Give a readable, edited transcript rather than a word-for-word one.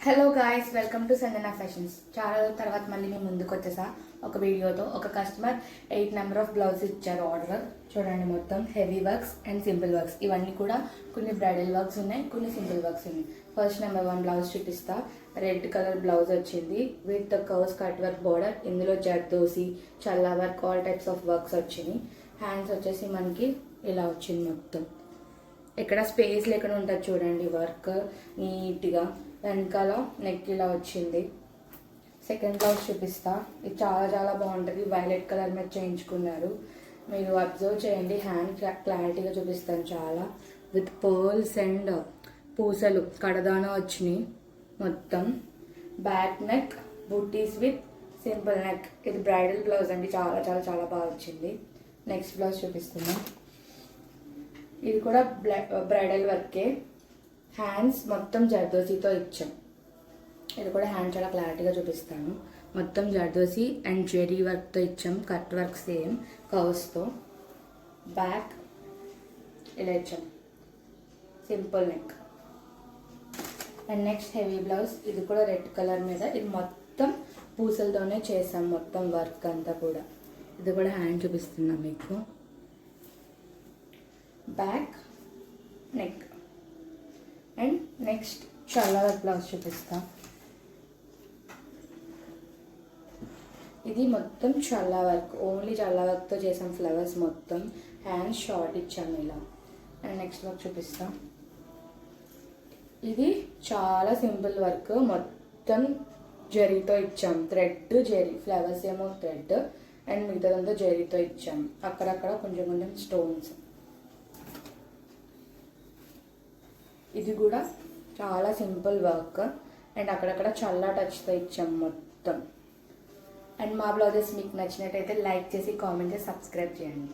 Hello guys, welcome to Sanjana fashions. చాలా రోజుల తర్వాత మళ్ళీ నేను ముందుకు వచ్చేసా ఒక వీడియోతో. ఒక కస్టమర్ 8 నెంబర్ ఆఫ్ బ్లౌజ్ ఇచ్చారు ఆర్డర్. చూడండి, మొత్తం heavy works and simple works. ఇవన్నీ కూడా కొన్ని బ్రైడల్ వర్క్స్ ఉన్నాయి, కొన్ని సింపుల్ వర్క్స్ ఉన్నాయి. ఫస్ట్ నెంబర్ 1 బ్లౌజ్ చూపిస్తా. రెడ్ కలర్ బ్లౌజ్ వచ్చింది with curves cut work border. ఇందులో జర్దోసి, చల్లా work, all types of works వచ్చినాయి. హ్యాండ్స్ వచ్చేసి మనకి ఇలా వచ్చింది. మొత్తం ఇక్కడ స్పేస్ లేకుండా ఉంటుంది చూడండి, వర్క్ నీట్గా. వెనకాల నెక్ ఇలా వచ్చింది. సెకండ్ బ్లౌజ్ చూపిస్తా. ఇది చాలా చాలా బాగుంటుంది. వైలెట్ కలర్ మీద చేయించుకున్నారు. మీరు అబ్జర్వ్ చేయండి, హ్యాండ్ క్లారిటీగా చూపిస్తాను. చాలా విత్ పర్ల్స్ అండ్ పూసలు కడదాన వచ్చినాయి. మొత్తం back neck, booties with simple neck. ఇది బ్రైడల్ బ్లౌజ్ అండి. చాలా చాలా చాలా బాగా వచ్చింది. నెక్స్ట్ బ్లౌజ్ చూపిస్తున్నాం. ఇది కూడా బ్రైడల్ వర్కే. హ్యాండ్స్ మొత్తం జర్దోసితో ఇచ్చాం. ఇది కూడా హ్యాండ్ చాలా క్లారిటీగా చూపిస్తాను. మొత్తం జర్దోసి అండ్ జెరీ వర్క్తో ఇచ్చాం. కట్ వర్క్ సేమ్ కర్వ్స్తో. బ్యాక్ ఇలా ఇచ్చాం, simple neck. And next heavy blouse. ఇది కూడా రెడ్ కలర్ మీద. ఇది మొత్తం పూసలతోనే చేసాం, మొత్తం వర్క్ అంతా కూడా. ఇది కూడా హ్యాండ్ చూపిస్తున్నాం మీకు. Back neck. And next Challa work blouse చూపిస్తా. ఇది మొత్తం చల్లా వర్క్, ఓన్లీ చల్లా వర్క్తో చేసాం ఫ్లవర్స్ మొత్తం. హ్యాండ్స్ షార్ట్ ఇచ్చాము ఇలా. అండ్ నెక్స్ట్ వర్క్ చూపిస్తా. ఇది చాలా సింపుల్ వర్క్, మొత్తం జరీతో ఇచ్చాం. థ్రెడ్ జరీ, ఫ్లవర్స్ ఏమో థ్రెడ్ అండ్ మిగతాదంతా జరీతో ఇచ్చాం. అక్కడక్కడ కొంచెం కొంచెం స్టోన్స్. ఇది కూడా చాలా సింపుల్ వర్క్ అండ్ అక్కడక్కడ చల్లా టచ్తో ఇచ్చాం మొత్తం. అండ్ మా బ్లౌజెస్ మీకు నచ్చినట్టయితే లైక్ చేసి, కామెంట్ చేసి, సబ్స్క్రైబ్ చేయండి.